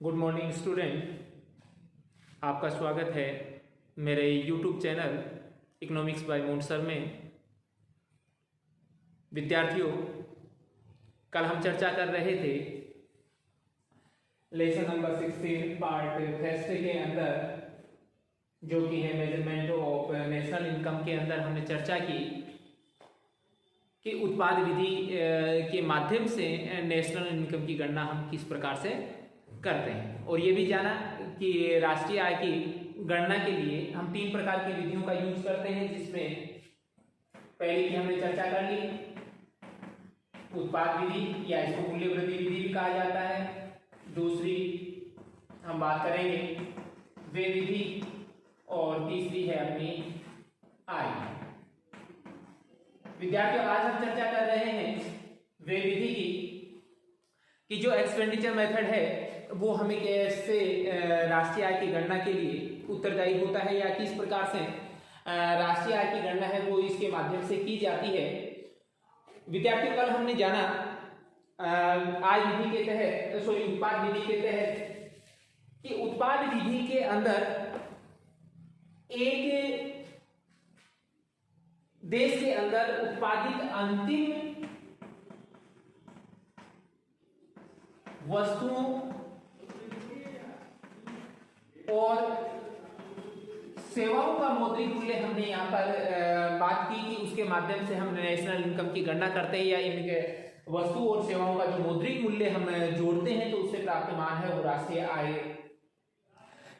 Good morning student, आपका स्वागत है मेरे YouTube channel economics by Moon sir में। विद्यार्थियों, कल हम चर्चा कर रहे थे लेसन नंबर 16 पार्ट फर्स्ट के अंदर, जो कि है मेजरमेंट ऑफ नेशनल इनकम के अंदर हमने चर्चा की कि उत्पाद विधि के माध्यम से नेशनल इनकम की गणना हम किस प्रकार से करते हैं, और ये भी जाना कि राष्ट्रीय आय की गणना के लिए हम 3 प्रकार की विधियों का यूज करते हैं, जिसमें पहली की हमने चर्चा कर ली उत्पाद विधि या इसको मूल्य वृद्धि विधि भी कहा जाता है। दूसरी हम बात करेंगे व्यय विधि, और तीसरी है अपनी आय। विद्यार्थियों, आज हम चर्चा कर रहे हैं व्यय विधि की कि जो एक्सपेंडिचर मेथड है वो हमें कैसे राष्ट्रीय आय की गणना के लिए उत्तरदायी होता है, या किस प्रकार से राष्ट्रीय आय की गणना है वो इसके माध्यम से की जाती है। विद्यार्थियों, कल हमने जाना आय विधि के तहत उत्पाद विधि के तहत कि उत्पाद विधि के अंदर एक देश के अंदर उत्पादित अंतिम वस्तुओं और सेवाओं का मौद्रिक मूल्य हमने यहाँ पर बात की कि उसके माध्यम से हम नेशनल इनकम की गणना करते हैं, या इनके वस्तु और सेवाओं का जो मौद्रिक मूल्य हम जोड़ते हैं तो उससे प्राप्त मान है वो राष्ट्रीय आय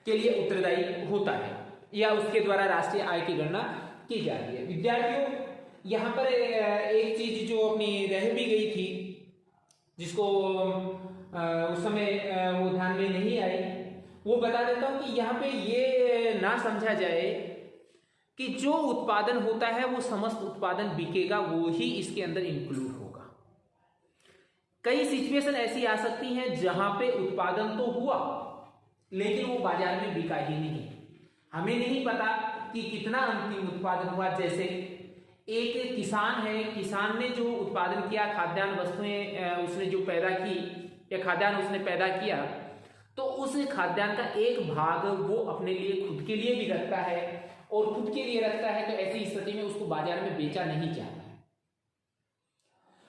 के लिए उत्तरदायी होता है, या उसके द्वारा राष्ट्रीय आय की गणना की जाती है। विद्यार्थियों, यहाँ पर एक चीज जो अपनी रह भी गई थी, जिसको उस समय वो ध्यान में नहीं आई, वो बता देता हूं कि यहाँ पे ये ना समझा जाए कि जो उत्पादन होता है वो समस्त उत्पादन बिकेगा, वो ही इसके अंदर इंक्लूड होगा। कई सिचुएशन ऐसी आ सकती हैं जहां पे उत्पादन तो हुआ लेकिन वो बाजार में बिका ही नहीं, हमें नहीं पता कि कितना अंतिम उत्पादन हुआ। जैसे एक किसान है, किसान ने जो उत्पादन किया, खाद्यान्न वस्तुएं उसने जो पैदा की या खाद्यान्न उसने पैदा किया, तो उस खाद्यान्न का एक भाग वो अपने लिए खुद के लिए भी रखता है, और खुद के लिए रखता है तो ऐसी स्थिति में उसको बाजार में बेचा नहीं जाता है,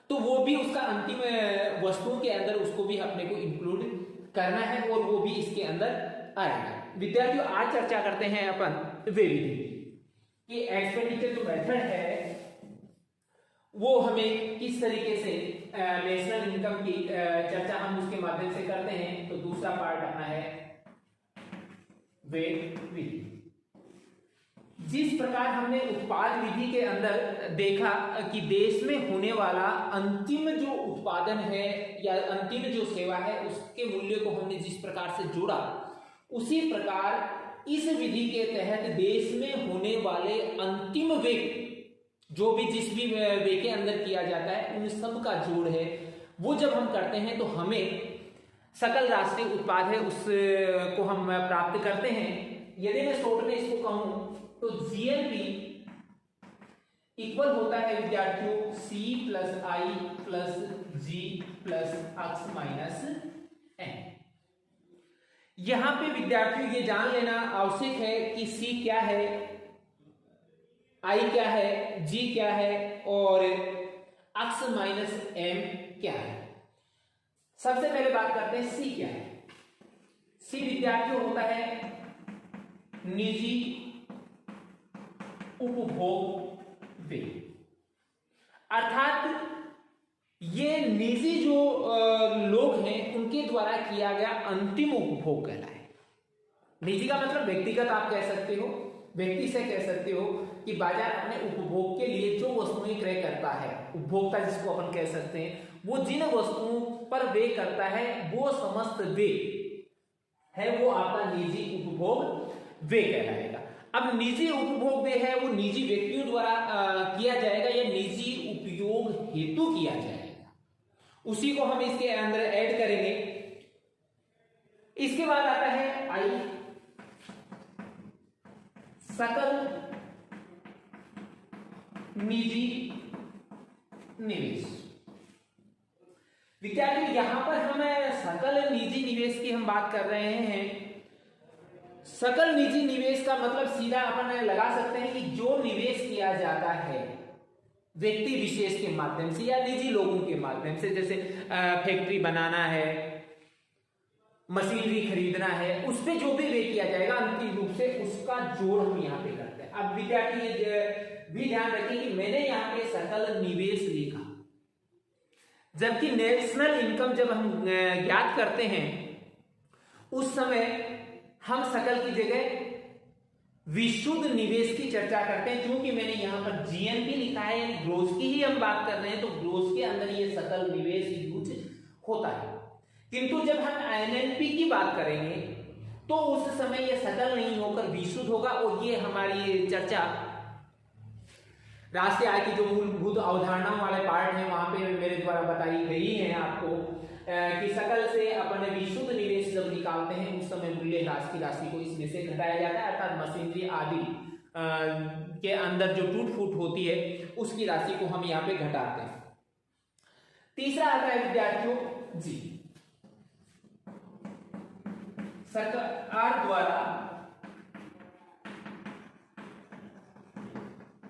तो वो भी उसका अंतिम वस्तुओं के अंदर उसको भी अपने को इंक्लूड करना है, और वो भी इसके अंदर आएगा। विद्यार्थियों, आज चर्चा करते हैं अपन व्यय विधि कि एक्सपेंडिचर जो मेथड है वो हमें किस तरीके से नेशनल इनकम की चर्चा हम उसके माध्यम से करते हैं। तो दूसरा पार्ट अपना है व्यय विधि। जिस प्रकार हमने उत्पाद विधि के अंदर देखा कि देश में होने वाला अंतिम जो उत्पादन है या अंतिम जो सेवा है उसके मूल्य को हमने जिस प्रकार से जोड़ा, उसी प्रकार इस विधि के तहत देश में होने वाले अंतिम व्यय, जो भी जिस भी व्यय के अंदर किया जाता है, उन सब का जोड़ है, वो जब हम करते हैं तो हमें सकल राष्ट्रीय उत्पाद है उसको हम प्राप्त करते हैं। यदि मैं शॉर्ट में इसको कहूं तो जीएनपी इक्वल होता है विद्यार्थियों सी plus I plus G plus x minus N. यहां पे विद्यार्थियों ये जान लेना आवश्यक है कि सी क्या है, आई क्या है, जी क्या है, और एक्स माइनस एम क्या है। सबसे पहले बात करते हैं सी क्या है। सी विद्यार्थियों होता है निजी उपभोग व्यय, अर्थात ये निजी जो लोग हैं उनके द्वारा किया गया अंतिम उपभोग कहलाए। निजी का मतलब व्यक्तिगत आप कह सकते हो, व्यक्ति से कह सकते हो कि बाजार अपने उपभोग के लिए जो वस्तुएं क्रय करता है, उपभोक्ता जिसको अपन कह सकते हैं, वो जिन वस्तुओं पर व्यय करता है वो समस्त व्यय है वो आपका निजी उपभोग व्यय कहलाएगा। अब निजी उपभोग व्यय है वो निजी व्यक्तियों द्वारा किया जाएगा या निजी उपयोग हेतु किया जाएगा, उसी को हम इसके अंदर ऐड करेंगे। इसके बाद आता है आई, सकल निजी निवेश। विद्यार्थी यहाँ पर हम सकल निजी निवेश की हम बात कर रहे हैं। सकल निजी निवेश का मतलब सीधा अपन लगा सकते हैं कि जो निवेश किया जाता है व्यक्ति विशेष के माध्यम से या निजी लोगों के माध्यम से, जैसे फैक्ट्री बनाना है, मशीनरी खरीदना है, उस पे जो भी व्यय किया जाएगा अंतिम रूप से उसका जोड़ हम यहाँ पे करते हैं। अब विद्यार्थी ये भी ध्यान रखें कि मैंने यहाँ पे सकल निवेश लिखा, जबकि नेशनल इनकम जब हम ज्ञात करते हैं उस समय हम सकल की जगह विशुद्ध निवेश की चर्चा करते हैं। क्योंकि मैंने यहां पर जीएनपी लिखा है, यानी ग्रोस की ही हम बात कर रहे हैं, तो ग्रोस के अंदर ये सकल निवेश यूज होता है। किंतु जब हम एनएनपी की बात करेंगे तो उस समय ये सकल नहीं होकर विशुद्ध होगा। और ये हमारी चर्चा राष्ट्रीय आय की जो मूलभूत अवधारणाओं वाले पार्ट है वहां पे मेरे द्वारा बताई गई है आपको कि सकल से अपन विशुद्ध निवेश जब निकालते हैं उस समय मूल्य ह्रास की राशि को इसमें से घटाया जाता है, अर्थात मशीनरी आदि के अंदर जो टूट फूट होती है उसकी राशि को हम यहाँ पे घटाते हैं। तीसरा आता है विद्यार्थियों जी, सरकार द्वारा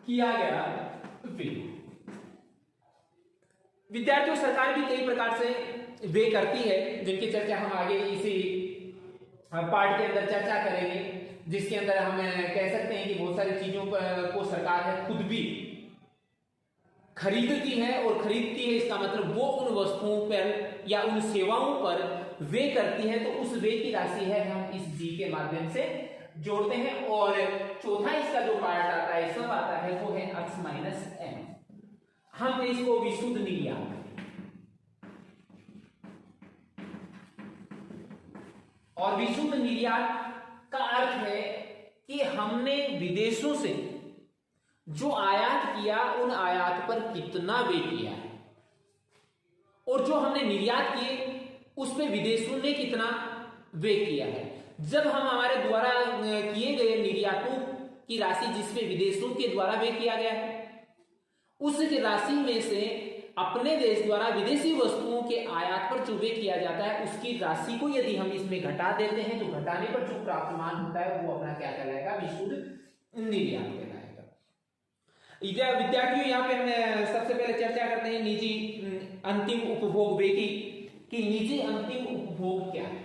किया गया व्यय। विद्यार्थियों सरकार भी कई प्रकार से व्यय करती है, जिनकी चर्चा हम आगे इसी पार्ट के अंदर चर्चा करेंगे, जिसके अंदर हम कह सकते हैं कि बहुत सारी चीजों को सरकार है खुद भी खरीदती है। और खरीदती है इसका मतलब वो उन वस्तुओं पर या उन सेवाओं पर व्यय करती है, तो उस व्यय की राशि है हम इस जी के माध्यम से जोड़ते हैं। और चौथा इसका जो पार्ट आता है, सब आता है, वो है x माइनस m। हम इसको विशुद्ध निर्यात, और विशुद्ध निर्यात का अर्थ है कि हमने विदेशों से जो आयात किया उन आयात पर कितना व्यय किया है, और जो हमने निर्यात किए उस पे विदेशों ने कितना व्यय किया है। जब हम हमारे द्वारा किए गए निर्यातों की राशि जिसपे विदेशों के द्वारा व्यय किया गया है, उस राशि में से अपने देश द्वारा विदेशी वस्तुओं के आयात पर जो व्यय किया जाता है उसकी राशि को यदि हम इसमें घटा देते हैं तो घटाने पर जो प्राप्त मान होता है वो अपना क्या कहलाएगा, विशुद्ध निर्यात कहलाएगा। विद्यार्थियों यहाँ पे हम सबसे पहले चर्चा करते हैं निजी अंतिम उपभोग व्यय की, कि निजी अंतिम उपभोग क्या है।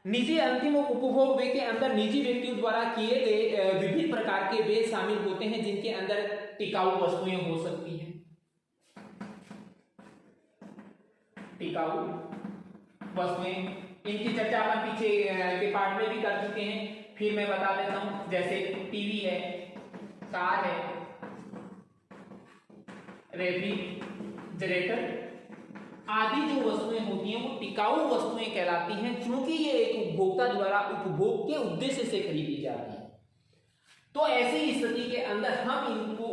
निजी अंतिम उपभोग व्यय के अंदर निजी व्यक्तियों द्वारा किए गए विभिन्न प्रकार के व्यय शामिल होते हैं, जिनके अंदर टिकाऊ वस्तुएं हो सकती हैं। टिकाऊ वस्तुएं, इनकी चर्चा अपन पीछे के पार्ट में भी कर चुके हैं, फिर मैं बता देता हूं। जैसे टीवी है, कार है, रेफ्रिजरेटर आदि जो वस्तुएं होती हैं वो टिकाऊ वस्तुएं कहलाती हैं, क्योंकि ये एक उपभोक्ता द्वारा उपभोग के उद्देश्य से खरीदी जाती है। तो ऐसी स्थिति के अंदर हम इनको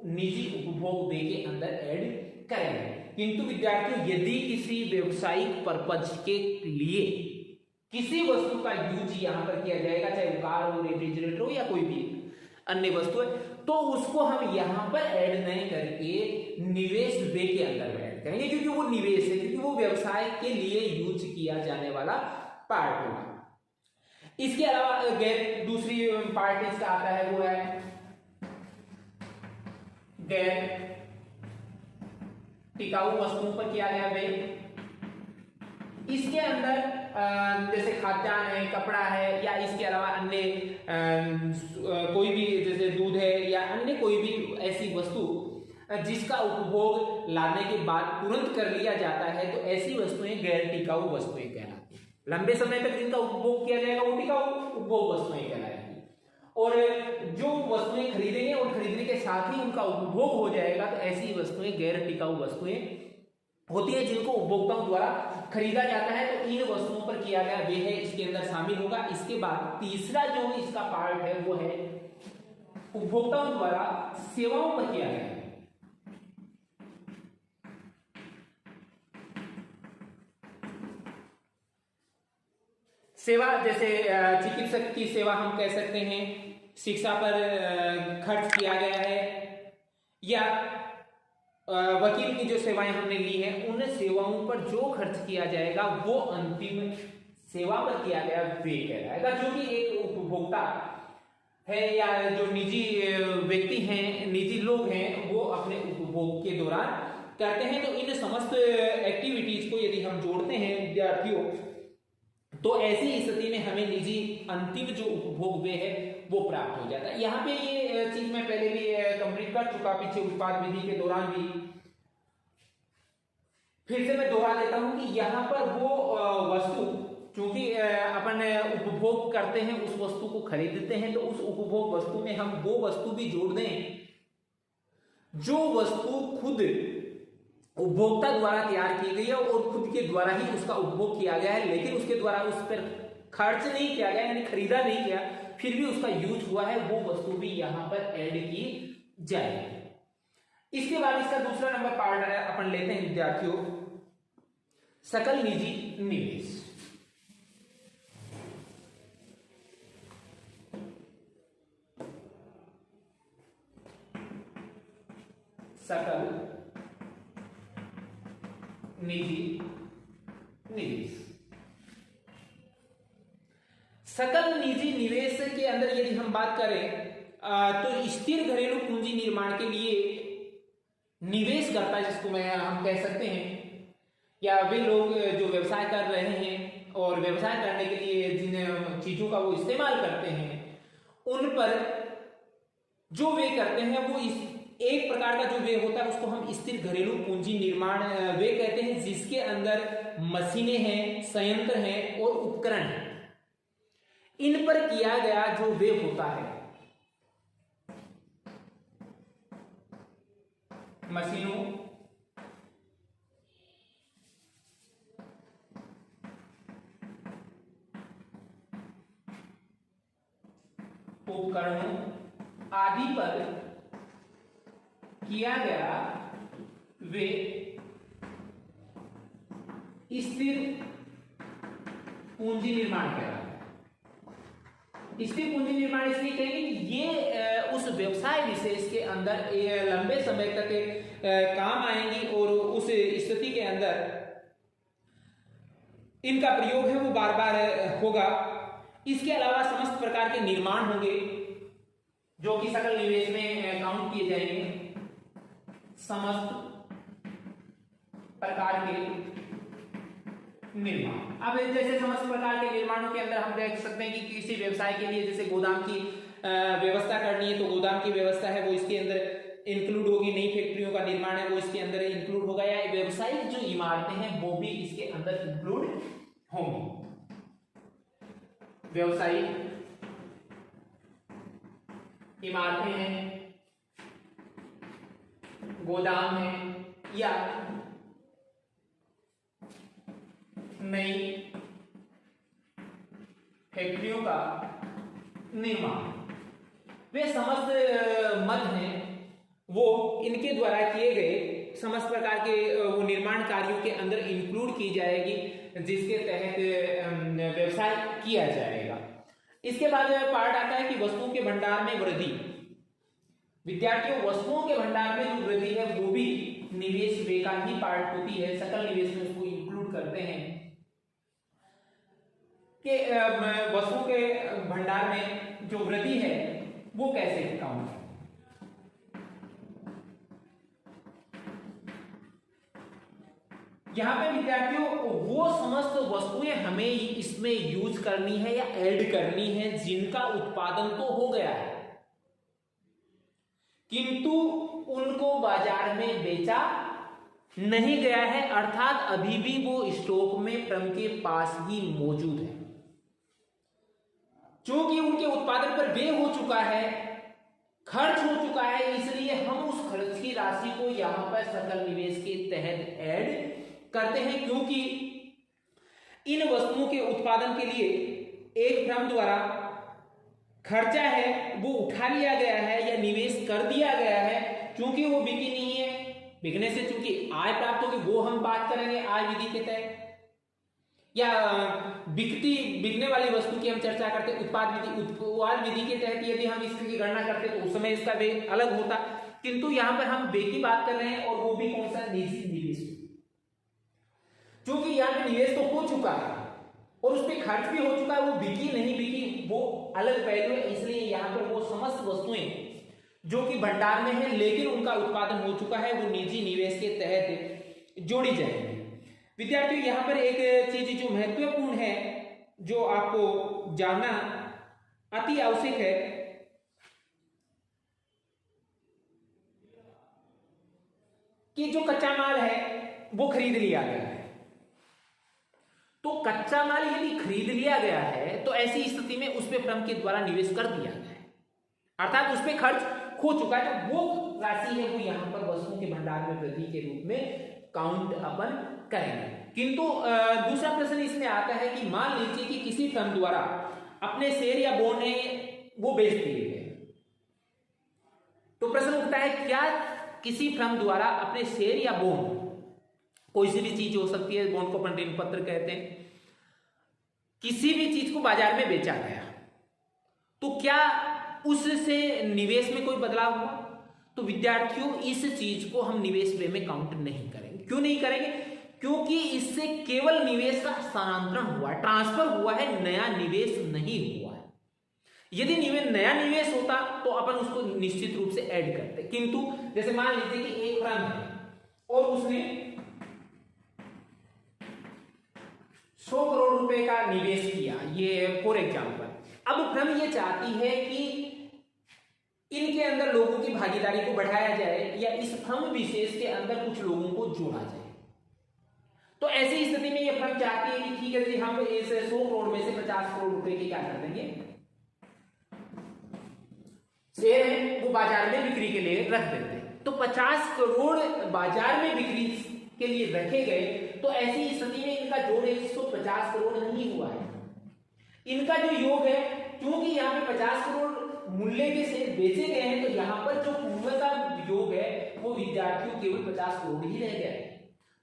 निजी उपभोग व्यय के अंदर ऐड करेंगे। किंतु विद्यार्थियों यदि किसी व्यवसायिक पर्पज के लिए किसी वस्तु का यूज यहां पर किया जाएगा, चाहे वो कार हो, रेफ्रिजरेटर हो या कोई भी अन्य वस्तु है, तो उसको हम यहां पर ऐड नहीं करके निवेश व्यय के अंदर ऐड करेंगे, क्योंकि वो निवेश है, क्योंकि वो व्यवसाय के लिए यूज किया जाने वाला पार्ट होगा। इसके अलावा गैर दूसरी पार्ट इसका आता है वो है गैर टिकाऊ वस्तुओं पर किया गया व्यय। इसके अंदर जैसे खाद्यान्न है, कपड़ा है, या इसके अलावा अन्य कोई भी जैसे दूध है या अन्य कोई भी ऐसी वस्तु जिसका उपभोग लाने के बाद तुरंत कर लिया जाता है, तो ऐसी वस्तुएं गैर टिकाऊ वस्तुएं कहलाती हैं। लंबे समय तक जिनका उपभोग किया जाएगा वो टिकाऊ उपभोग वस्तुएं कहलाएंगी, और जो वस्तुएं खरीदेंगे और खरीदने के साथ ही उनका उपभोग हो जाएगा तो ऐसी वस्तुएं गैर टिकाऊ वस्तुएं होती है, जिनको उपभोक्ताओं द्वारा खरीदा जाता है। तो इन वस्तुओं पर किया गया व्यय है इसके अंदर शामिल होगा। इसके बाद तीसरा जो इसका पार्ट है वो है उपभोक्ताओं द्वारा सेवाओं पर किया गया। सेवा, जैसे चिकित्सक की सेवा हम कह सकते हैं, शिक्षा पर खर्च किया गया है, या वकील की जो सेवाएं हमने ली हैं उन सेवाओं पर जो खर्च किया जाएगा वो अंतिम सेवा पर किया गया व्यय कहलाएगा। जो कि एक उपभोक्ता है या जो निजी व्यक्ति हैं, निजी लोग हैं, वो अपने उपभोग के दौरान करते हैं। तो इन समस्त एक्टिविटीज को यदि हम जोड़ते हैं विद्यार्थियों, तो ऐसी स्थिति में हमें निजी अंतिम जो उपभोग व्यय है वो प्राप्त हो जाता है। यहाँ पे ये चीज मैं पहले भी कंप्लीट कर चुका पीछे उत्पाद विधि के दौरान भी, फिर से मैं दोहरा देता हूं कि यहाँ पर वो वस्तु, क्योंकि अपन उपभोग करते हैं, उस वस्तु को खरीदते हैं, तो उस उपभोग वस्तु में हम वो वस्तु भी जोड़ दें जो वस्तु खुद उपभोक्ता द्वारा तैयार की गई है और खुद के द्वारा ही उसका उपभोग किया गया है, लेकिन उसके द्वारा उस पर खर्च नहीं किया गया, यानी खरीदा नहीं किया, फिर भी उसका यूज हुआ है, वो वस्तु भी यहां पर ऐड की जाएगी। इसके बाद इसका दूसरा नंबर पार्ट अपन लेते हैं विद्यार्थियों, सकल निजी निवेश। सकल निजी निवेश। सकल निजी निवेश के अंदर यदि हम बात करें तो स्थिर घरेलू पूंजी निर्माण के लिए निवेश करता है, जिसको हम कह सकते हैं, या वे लोग जो व्यवसाय कर रहे हैं और व्यवसाय करने के लिए जिन चीजों का वो इस्तेमाल करते हैं, उन पर जो वे करते हैं वो इस एक प्रकार का जो व्यय होता है उसको हम स्थिर घरेलू पूंजी निर्माण व्यय कहते हैं, जिसके अंदर मशीनें हैं, संयंत्र हैं और उपकरण हैं। इन पर किया गया जो व्यय होता है, मशीनों, उपकरणों आदि पर किया गया वे स्थिर पूंजी निर्माण कहलाता है। स्थिर पूंजी निर्माण इसलिए कहेंगे कि ये उस व्यवसाय विशेष के अंदर लंबे समय तक काम आएंगी और उस स्थिति के अंदर इनका प्रयोग है वो बार बार होगा। इसके अलावा समस्त प्रकार के निर्माण होंगे जो कि सकल निवेश में काउंट किए जाएंगे। समस्त प्रकार के निर्माण, अब जैसे समस्त प्रकार के निर्माणों के अंदर हम देख सकते हैं कि किसी व्यवसाय के लिए जैसे गोदाम की व्यवस्था करनी है, तो गोदाम की व्यवस्था है वो इसके अंदर इंक्लूड होगी, नई फैक्ट्रियों का निर्माण है वो इसके अंदर इंक्लूड होगा, या व्यवसायिक जो इमारतें हैं वो भी इसके अंदर इंक्लूड होंगी। व्यवसायिक इमारतें हैं, गोदाम है, या नई फैक्ट्रियों का निर्माण, वे समस्त मद हैं वो इनके द्वारा किए गए समस्त प्रकार के वो निर्माण कार्यों के अंदर इंक्लूड की जाएगी, जिसके तहत व्यवसाय किया जाएगा। इसके बाद पार्ट आता है कि वस्तुओं के भंडार में वृद्धि। विद्यार्थियों, वस्तुओं के भंडार में जो वृद्धि है वो भी निवेश व्यय का ही पार्ट होती है, सकल निवेश में उसको इंक्लूड करते हैं कि वस्तुओं के भंडार में जो वृद्धि है वो कैसे काउंट है। यहां पे विद्यार्थियों वो समस्त वस्तुएं हमें इसमें यूज करनी है या ऐड करनी है जिनका उत्पादन तो हो गया है किंतु उनको बाजार में बेचा नहीं गया है, अर्थात अभी भी वो स्टॉक में फर्म के पास ही मौजूद है। क्योंकि उनके उत्पादन पर व्यय हो चुका है, खर्च हो चुका है, इसलिए हम उस खर्च की राशि को यहां पर सकल निवेश के तहत ऐड करते हैं। क्योंकि इन वस्तुओं के उत्पादन के लिए एक फर्म द्वारा खर्चा है वो उठा लिया गया है या निवेश कर दिया गया है, क्योंकि वो बिकी नहीं है, बिकने से चूंकि आय प्राप्त होगी, वो हम बात करेंगे आय विधि के तहत, या बिकने वाली वस्तु की हम चर्चा करते उत्पाद विधि के तहत यदि हम इसकी गणना करते तो उस समय इसका व्यय अलग होता। किंतु यहां पर हम वे की बात कर रहे हैं, और वो भी कौन सा, निजी निवेश। क्योंकि यहां पे निवेश तो हो चुका है और उस पर खर्च भी हो चुका है, वो बिकी नहीं बिकी वो अलग पहलू है। इसलिए यहां पर वो समस्त वस्तुएं जो कि भंडार में है लेकिन उनका उत्पादन हो चुका है, वो निजी निवेश के तहत जोड़ी जाएगी। विद्यार्थियों, यहां पर एक चीज जो महत्वपूर्ण है, जो आपको जानना अति आवश्यक है, कि जो कच्चा माल है वो खरीद लिया गया है। तो कच्चा माल यदि खरीद लिया गया है तो ऐसी स्थिति में उस पर फर्म के द्वारा निवेश कर दिया गया है, अर्थात उस पर खर्च हो चुका है। तो वो राशि है वो यहां पर वस्तुओं के भंडार में वृद्धि के रूप में काउंट अपन करेंगे। किंतु दूसरा प्रश्न इसमें आता है कि मान लीजिए कि किसी फर्म द्वारा अपने शेयर या बॉन्ड वो बेच दिए गए, तो प्रश्न उठता है क्या किसी फर्म द्वारा अपने शेयर या बॉन्ड, कोई सी भी चीज हो सकती है, बॉन्ड को अपन ऋण पत्र कहते हैं, किसी भी चीज को बाजार में बेचा गया, तो क्या उससे निवेश में कोई बदलाव हुआ? तो विद्यार्थियों, इस चीज को हम निवेश वे में काउंट नहीं करेंगे। क्यों नहीं करेंगे? क्योंकि इससे केवल निवेश का स्थानांतरण हुआ है, ट्रांसफर हुआ है, नया निवेश नहीं हुआ है। यदि नया निवेश होता तो अपन उसको निश्चित रूप से ऐड करते, किंतु जैसे मान लीजिए कि एक फर्म है और उसने 100 करोड़ रुपए का निवेश किया, ये फॉर एग्जाम्पल। अब फर्म ये चाहती है कि इनके अंदर लोगों की भागीदारी को बढ़ाया जाए या इस फर्म विशेष के अंदर कुछ लोगों को जोड़ा जाए। तो ऐसी स्थिति में यह फर्म चाहती है कि ठीक है जी, हम इस 100 करोड़ में से 50 करोड़ रुपए की क्या कर देंगे, शेयर है वो बाजार में बिक्री के लिए रख देते हैं। तो 50 करोड़ बाजार में बिक्री के लिए रखे गए, तो ऐसी स्थिति में इनका जोड़ 150 करोड़ नहीं हुआ है। इनका जो योग है, क्योंकि यहाँ पे 50 करोड़ मूल्य के शेयर बेचे गए हैं, तो यहाँ पर जो पूर्व का योग है वो विद्यार्थियों केवल 50 करोड़ ही रह गया है।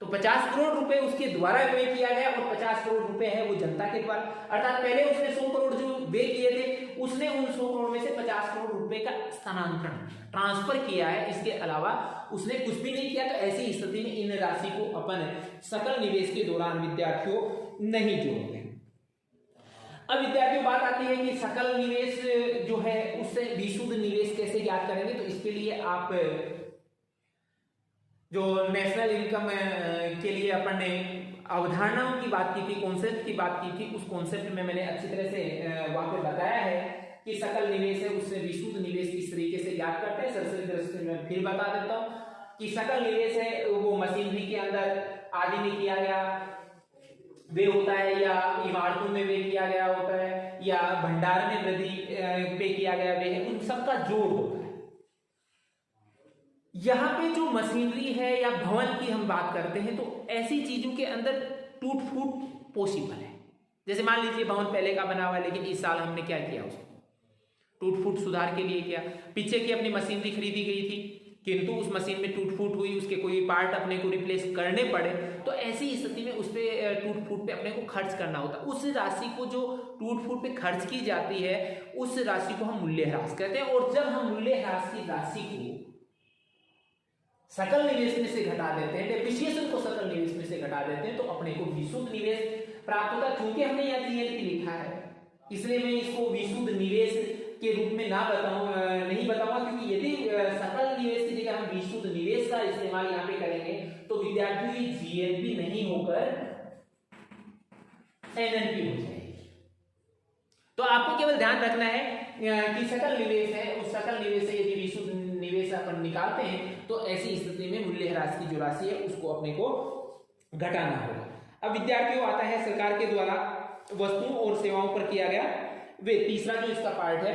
तो 50 करोड़ रुपए उसके द्वारा व्यय किया गया और 50 करोड़ रुपए है वो जनता के द्वारा, अर्थात पहले उसने 100 करोड़ जो व्यय किए थे, उसने उन 100 करोड़ में से 50 करोड़ रुपए का स्थानांतरण ट्रांसफर किया है, इसके अलावा उसने कुछ भी नहीं किया। तो ऐसी स्थिति में इन राशि को अपन सकल निवेश के दौरान विद्यार्थियों नहीं जोड़ते। अब विद्यार्थियों बात आती है कि सकल निवेश जो है उससे विशुद्ध निवेश कैसे ज्ञात करेंगे। तो इसके लिए आप जो नेशनल इनकम के लिए अपन ने अवधारणाओं की बात की थी, कॉन्सेप्ट की बात की थी, उस कॉन्सेप्ट में मैंने अच्छी तरह से वहां पे बताया है कि सकल निवेश है उससे विशुद्ध निवेश किस तरीके से ज्ञात करते हैं। सरसरी दृष्टि में फिर बता देता हूं कि सकल निवेश है वो मशीनरी के अंदर आदि में किया गया वे होता है, या इमारतों में वे किया गया होता है, या भंडार में वृद्धि पे किया गया वे है, उन सबका जोड़ होता है। यहां पे जो मशीनरी है या भवन की हम बात करते हैं, तो ऐसी चीजों के अंदर टूट फूट पॉसिबल है। जैसे मान लीजिए भवन पहले का बना हुआ है, लेकिन इस साल हमने क्या किया, उसको टूट फूट सुधार के लिए किया। पीछे की अपनी मशीनरी खरीदी गई थी, किंतु उस मशीन में टूट फूट हुई, उसके कोई पार्ट अपने को रिप्लेस करने पड़े, तो ऐसी स्थिति में उस पर टूट फूट पे अपने को खर्च करना होता है। उस राशि को जो टूट फूट पे खर्च की जाती है, उस राशि को हम मूल्यह्रास कहते हैं। और जब हम मूल्यह्रास की राशि को सकल निवेश में से घटा देते हैं, डेप्रिसिएशन को सकल निवेश में से घटा देते हैं, तो अपने को विशुद्ध निवेश प्राप्त होता है। क्योंकि हमने यहाँ जीएलटी लिखा है, इसलिए मैं इसको विशुद्ध निवेश के रूप में नहीं बताऊंगा, क्योंकि यदि सकल निवेश की जगह हम विशुद्ध निवेश का इस्तेमाल यहाँ पे करेंगे तो विद्यार्थी जीएलपी नहीं होकर एनएनपी हो जाएगी। तो आपको केवल ध्यान रखना है कि सकल निवेश है, उस सकल निवेश से यदि विशुद्ध निवेश अपन निकालते हैं तो ऐसी स्थिति में मूल्यह्रास की जो राशि है उसको अपने को घटाना होगा। अब विद्यार्थियों आता है सरकार के द्वारा वस्तुओं और सेवाओं पर किया गया वे तीसरा जो इसका पार्ट है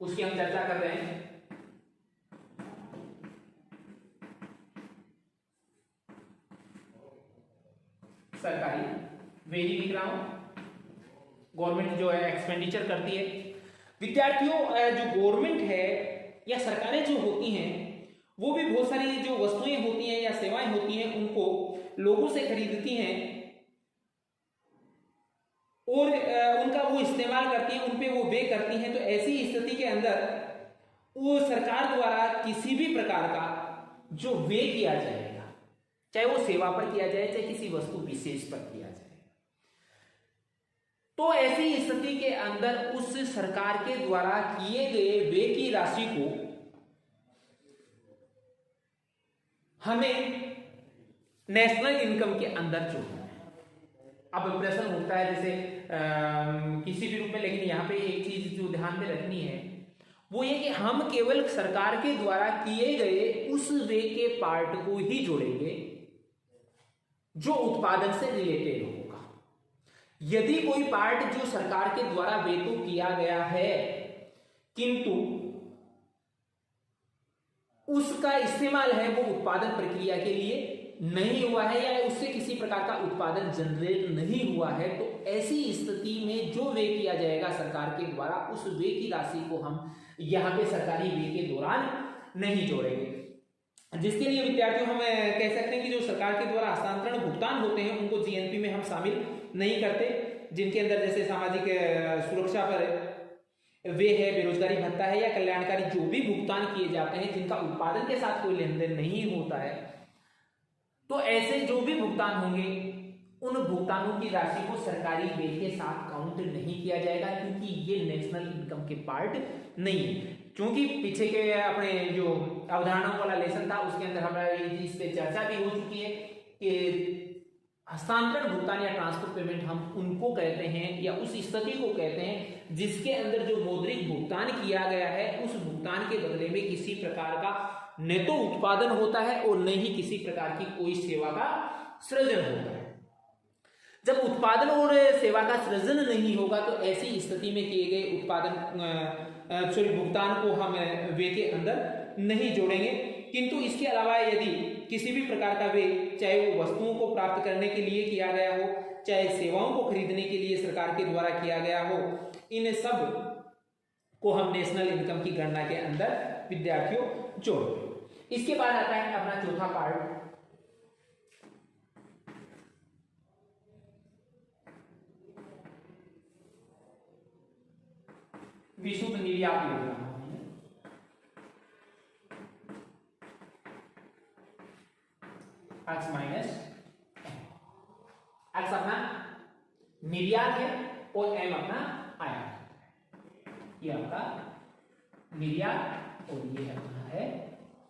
उसकी हम चर्चा कर रहे हैं। सरकारी वेरी लिख रहा हूं, गवर्नमेंट जो है एक्सपेंडिचर करती है। विद्यार्थियों जो गवर्नमेंट है या सरकारें जो होती हैं वो भी बहुत सारी जो वस्तुएं होती हैं या सेवाएं होती हैं उनको लोगों से खरीदती हैं और उनका वो इस्तेमाल करती हैं, उन पे वो व्यय करती हैं। तो ऐसी स्थिति के अंदर वो सरकार द्वारा किसी भी प्रकार का जो व्यय किया जाएगा, चाहे वो सेवा पर किया जाए चाहे किसी वस्तु विशेष पर किया जाए, तो ऐसी स्थिति के अंदर उस सरकार के द्वारा किए गए व्यय की राशि को हमें नेशनल इनकम के अंदर जोड़ना है। अब प्रश्न उठता है जैसे किसी भी रूप में, लेकिन यहां पे एक चीज जो ध्यान में रखनी है वो ये कि हम केवल सरकार के द्वारा किए गए उस व्यय के पार्ट को ही जोड़ेंगे जो उत्पादन से रिलेटेड होगा। यदि कोई पार्ट जो सरकार के द्वारा व्यय तो किया गया है किंतु उसका इस्तेमाल है वो उत्पादन प्रक्रिया के लिए नहीं हुआ है या उससे किसी प्रकार का उत्पादन जनरेट नहीं हुआ है, तो ऐसी स्थिति में जो व्यय किया जाएगा सरकार के द्वारा उस व्यय की राशि को हम यहां पे सरकारी व्यय के दौरान नहीं जोड़ेंगे। जिसके लिए विद्यार्थियों हम कह सकते हैं कि जो सरकार के द्वारा हस्तांतरण भुगतान होते हैं उनको जीएनपी में हम शामिल नहीं करते, जिनके अंदर जैसे सामाजिक सुरक्षा पर वे है, बेरोजगारी भत्ता है या कल्याणकारी जो भी भुगतान किए जाते हैं जिनका उत्पादन के साथ कोई लेन देन नहीं होता है, तो ऐसे जो भी भुगतान होंगे उन भुगतानों की राशि को सरकारी व्यय के साथ काउंट नहीं किया जाएगा क्योंकि ये नेशनल इनकम के पार्ट नहीं है। क्योंकि पीछे के अपने जो अवधारणाओं वाला लेसन था उसके अंदर हमारी इस पे चर्चा भी हो चुकी है कि हस्तांतरण भुगतान या ट्रांसफर पेमेंट हम उनको कहते हैं या उस स्थिति को कहते हैं जिसके अंदर जो मौद्रिक भुगतान किया गया है उस भुगतान के बदले में किसी प्रकार का न तो उत्पादन होता है और न ही किसी प्रकार की कोई सेवा का सृजन होता है। जब उत्पादन और सेवा का सृजन नहीं होगा तो ऐसी स्थिति में किए गए भुगतान को हम व्यय के अंदर नहीं जोड़ेंगे। किंतु इसके अलावा यदि किसी भी प्रकार का व्यय, चाहे वो वस्तुओं को प्राप्त करने के लिए किया गया हो चाहे सेवाओं को खरीदने के लिए सरकार के द्वारा किया गया हो, इन सब को हम नेशनल इनकम की गणना के अंदर विद्यार्थियों जोड़ेंगे। इसके बाद आता है अपना चौथा पार्ट, विशुद्ध निर्यात योजना। एक्स माइनस एक्स अपना निर्यात है और एम अपना आयात है। ये आपका निर्यात और ये अपना है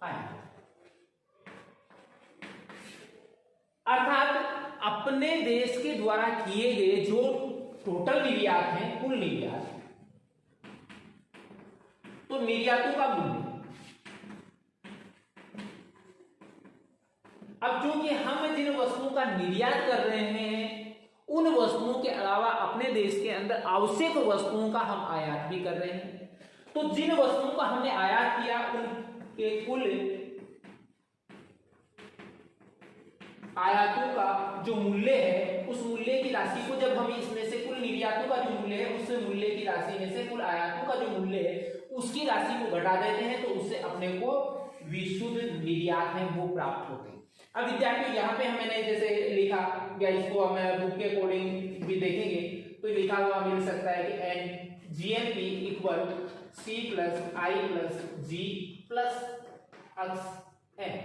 आयात। अर्थात अपने देश के द्वारा किए गए जो टोटल निर्यात है, कुल निर्यात, तो निर्यातों का मूल्य। अब चूंकि हम जिन वस्तुओं का निर्यात कर रहे हैं उन वस्तुओं के अलावा अपने देश के अंदर आवश्यक वस्तुओं का हम आयात भी कर रहे हैं, तो जिन वस्तुओं का हमने आयात किया उनके कुल आयातों का जो मूल्य है उस मूल्य की राशि को जब हम इसमें से कुल निर्यातों का जो मूल्य है उस मूल्य की राशि में से कुल आयातों का जो मूल्य है उसकी राशि को घटा देते हैं, तो उससे अपने को विशुद्ध निर्यात है वो प्राप्त होते हैं। अब विद्यार्थी यहाँ पे हमने जैसे लिखा या इसको हम बुक के अकॉर्डिंग भी देखेंगे तो लिखा हुआ मिल सकता है कि N GNP equal C plus I plus G plus X N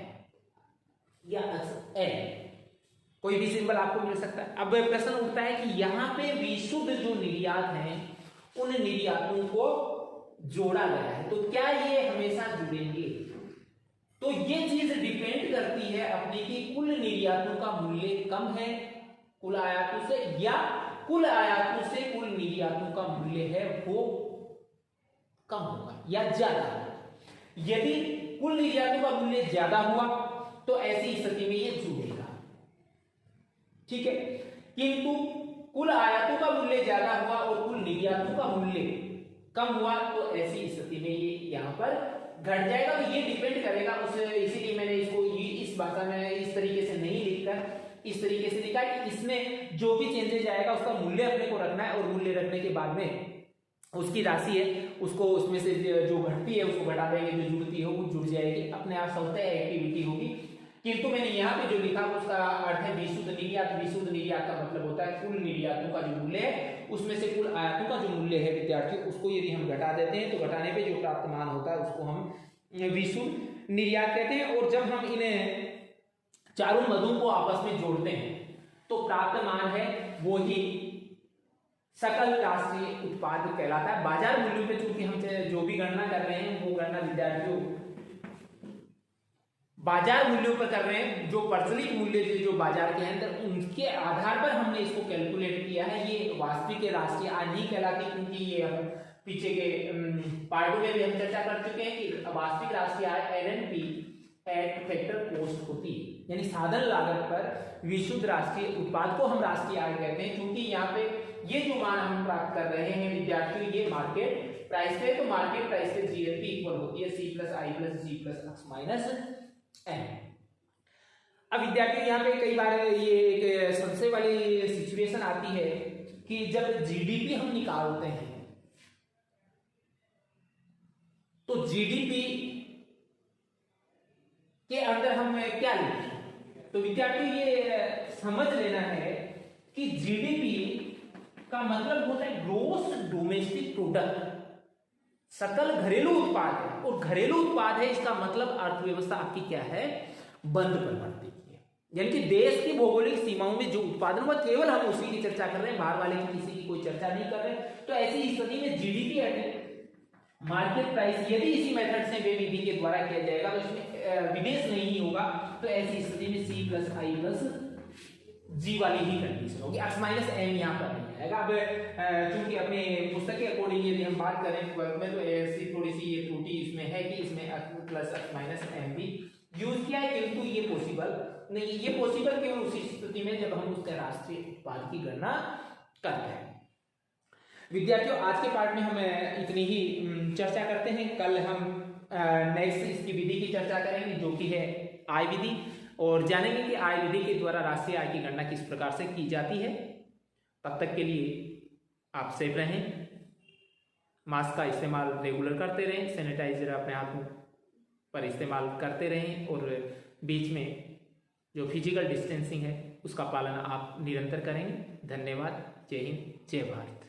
या अक्स एन, कोई भी सिंबल आपको मिल सकता है। अब प्रश्न उठता है कि यहाँ पे विशुद्ध जो निर्यात हैं उन निर्यातों को जोड़ा गया है, तो क्या ये हमेशा जुड़ेंगे? तो ये चीज डिपेंड करती है अपनी की कुल निर्यातों का मूल्य कम है कुल आयातों से या कुल आयातों से कुल निर्यातों का मूल्य है वो कम होगा या ज्यादा होगा। यदि कुल निर्यातों का मूल्य ज्यादा हुआ तो ऐसी स्थिति में ये जुड़ेगा, ठीक है। किंतु कुल आयातों का मूल्य ज्यादा हुआ और कुल निर्यातों का मूल्य कम हुआ तो ऐसी स्थिति में ये यहाँ पर घट जाएगा। तो ये डिपेंड करेगा उस, इसीलिए मैंने इसको इस भाषा में इस तरीके से नहीं लिखकर इस तरीके से लिखा कि इसमें जो भी चेंजेस आएगा उसका मूल्य अपने को रखना है और मूल्य रखने के बाद में उसकी राशि है उसको उसमें से जो घटती है उसको घटा देंगे, जो जुड़ती है वो जुड़ जाएगी, अपने आप स्वतः एक्टिविटी होगी किंतु मैंने यहाँ पे जो लिखा उसका अर्थ है विशुद्ध निर्यात। विशुद्ध निर्यात का मतलब होता है कुल निर्यातों का जो मूल्य है उसमें से कुल आयातों का जो मूल्य है विद्यार्थियों, उसको यदि हम घटा देते हैं तो घटाने पे जो प्राप्त मान होता है उसको हम विशुद्ध निर्यात कहते हैं। और जब हम इन्हें चारों मदों को आपस में जोड़ते हैं तो प्राप्त मान है वो ही सकल राष्ट्रीय उत्पाद कहलाता है। बाजार मूल्यों पे चूंकि हम जो भी गणना कर रहे हैं वो गणना विद्यार्थियों बाजार मूल्यों पर कर रहे हैं, जो प्रचलित मूल्य जो बाजार के अंदर उनके आधार पर हमने इसको कैलकुलेट किया है। ये वास्तविक राष्ट्रीय आय नहीं कहलाती, क्योंकि ये हम पीछे के पार्टों में भी हम चर्चा कर चुके हैं कि वास्तविक राष्ट्रीय आय एनएनपी एट फैक्टर कॉस्ट होती है, यानी साधन लागत पर विशुद्ध राष्ट्रीय उत्पाद को हम राष्ट्रीय आय कहते हैं। क्योंकि यहाँ पे ये जो मान हम प्राप्त कर रहे हैं विद्यार्थियों ये मार्केट प्राइस पे, तो मार्केट प्राइस पे जीएलपी इक्वल होती है सी plus I plus G plus x minus N. अब विद्यार्थियों यहाँ पे कई बार ये एक संशय वाली सिचुएशन आती है कि जब जीडीपी हम निकालते हैं तो जीडीपी के अंदर हम क्या लिखें। तो विद्यार्थियों ये समझ लेना है कि जीडीपी का मतलब होता है ग्रोस डोमेस्टिक प्रोडक्ट, सकल घरेलू उत्पाद है। और घरेलू उत्पाद है इसका मतलब अर्थव्यवस्था आपकी क्या है, बंद प्रवृत्ति की है, यानी कि देश की भौगोलिक सीमाओं में जो उत्पादन हुआ केवल हम उसी की चर्चा कर रहे हैं, बाहर वाले की किसी की कोई चर्चा नहीं कर रहे। तो ऐसी स्थिति में जीडीपी है मार्केट प्राइस यदि इसी मेथड से वे विधि के द्वारा किया जाएगा तो इसमें विदेश नहीं होगा। तो ऐसी स्थिति में सी प्लस आई प्लस जी वाली ही कंडीशन होगी, एक्स माइनस एम यहाँ पर नहीं आएगा। अब चूंकि अपने पुस्तक के अकॉर्डिंग यदि हम बात करें वर्ग में तो ऐसी थोड़ी सी ये त्रुटि इसमें है कि इसमें x plus x minus m भी यूज किया है, किंतु ये पॉसिबल नहीं। ये पॉसिबल केवल उसी स्थिति में जब हम उसके राष्ट्रीय उत्पाद की गणना करते हैं। विद्यार्थियों आज के पार्ट में हम इतनी ही चर्चा करते हैं। कल हम नेक्स्ट इसकी विधि की चर्चा करेंगे जो कि है आय विधि, और जानेंगे कि आय विधि के द्वारा राष्ट्रीय आय की गणना किस प्रकार से की जाती है। तब तक के लिए आप सेफ रहें, मास्क का इस्तेमाल रेगुलर करते रहें, सैनिटाइजर अपने हाथों पर इस्तेमाल करते रहें, और बीच में जो फिजिकल डिस्टेंसिंग है उसका पालन आप निरंतर करेंगे। धन्यवाद। जय हिंद, जय भारत।